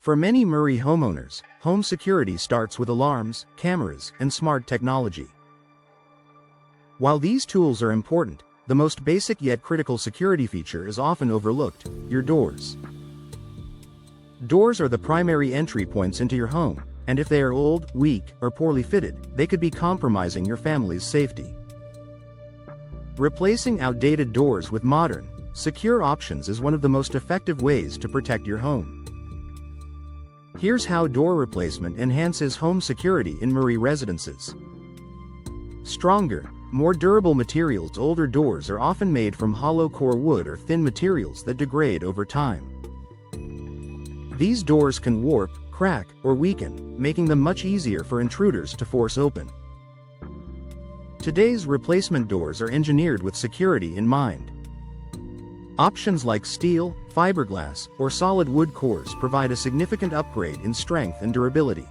For many Murray homeowners, home security starts with alarms, cameras, and smart technology. While these tools are important, the most basic yet critical security feature is often overlooked: your doors. Doors are the primary entry points into your home, and if they are old, weak, or poorly fitted, they could be compromising your family's safety. Replacing outdated doors with modern, secure options is one of the most effective ways to protect your home. Here's how door replacement enhances home security in Murray residences. Stronger, more durable materials. Older doors are often made from hollow core wood or thin materials that degrade over time. These doors can warp, crack, or weaken, making them much easier for intruders to force open. Today's replacement doors are engineered with security in mind. Options like steel, fiberglass, or solid wood cores provide a significant upgrade in strength and durability.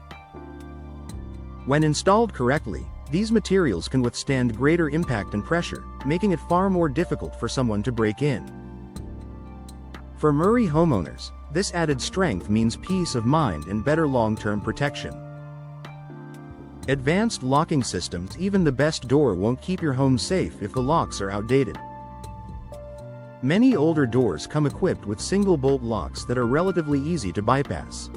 When installed correctly, these materials can withstand greater impact and pressure, making it far more difficult for someone to break in. For Murray homeowners, this added strength means peace of mind and better long-term protection. Advanced locking systems. Even the best door won't keep your home safe if the locks are outdated. Many older doors come equipped with single-bolt locks that are relatively easy to bypass.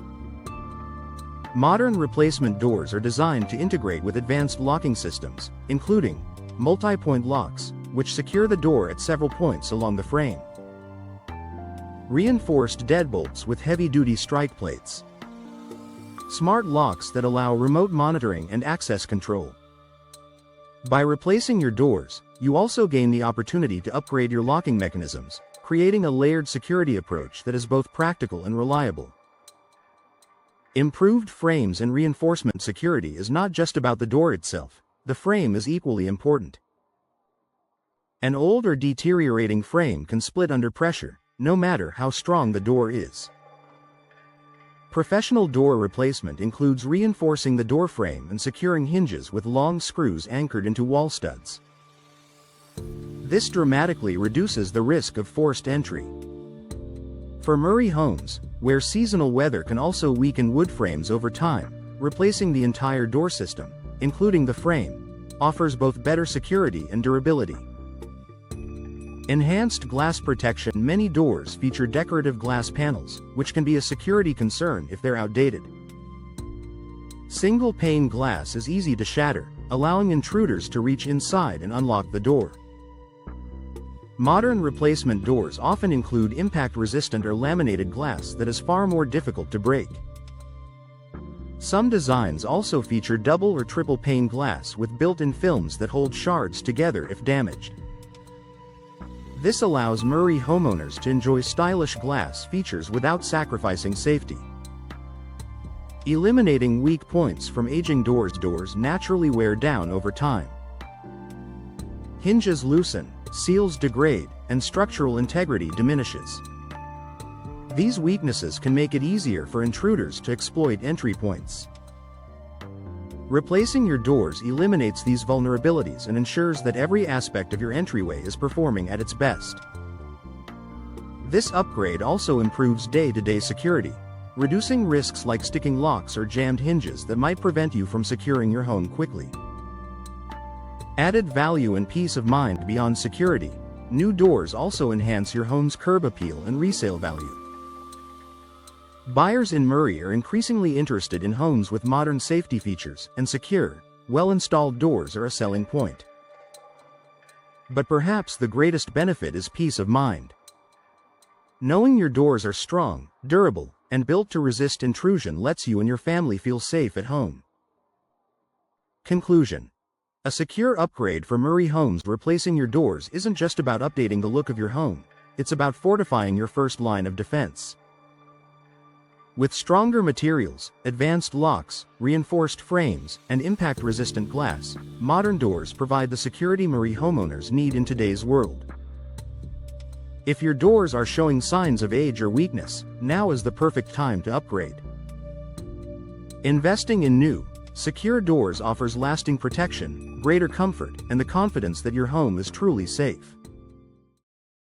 Modern replacement doors are designed to integrate with advanced locking systems, including multi-point locks, which secure the door at several points along the frame, reinforced deadbolts with heavy-duty strike plates, smart locks that allow remote monitoring and access control. By replacing your doors, you also gain the opportunity to upgrade your locking mechanisms, creating a layered security approach that is both practical and reliable. Improved frames and reinforcement. Security is not just about the door itself, the frame is equally important. An old or deteriorating frame can split under pressure, no matter how strong the door is. Professional door replacement includes reinforcing the door frame and securing hinges with long screws anchored into wall studs. This dramatically reduces the risk of forced entry. For Murray homes, where seasonal weather can also weaken wood frames over time, replacing the entire door system, including the frame, offers both better security and durability. Enhanced glass protection. Many doors feature decorative glass panels, which can be a security concern if they're outdated. Single-pane glass is easy to shatter, allowing intruders to reach inside and unlock the door. Modern replacement doors often include impact-resistant or laminated glass that is far more difficult to break. Some designs also feature double or triple-pane glass with built-in films that hold shards together if damaged. This allows Murray homeowners to enjoy stylish glass features without sacrificing safety. Eliminating weak points from aging doors. Doors naturally wear down over time. Hinges loosen, seals degrade, and structural integrity diminishes. These weaknesses can make it easier for intruders to exploit entry points. Replacing your doors eliminates these vulnerabilities and ensures that every aspect of your entryway is performing at its best. This upgrade also improves day-to-day security, reducing risks like sticking locks or jammed hinges that might prevent you from securing your home quickly. Added value and peace of mind. Beyond security, new doors also enhance your home's curb appeal and resale value. Buyers in Murray are increasingly interested in homes with modern safety features, and secure, well-installed doors are a selling point. But perhaps the greatest benefit is peace of mind. Knowing your doors are strong, durable, and built to resist intrusion lets you and your family feel safe at home. Conclusion: a secure upgrade for Murray homes. Replacing your doors isn't just about updating the look of your home, it's about fortifying your first line of defense. With stronger materials, advanced locks, reinforced frames, and impact-resistant glass, modern doors provide the security Murray homeowners need in today's world. If your doors are showing signs of age or weakness, now is the perfect time to upgrade. Investing in new, secure doors offers lasting protection, greater comfort, and the confidence that your home is truly safe.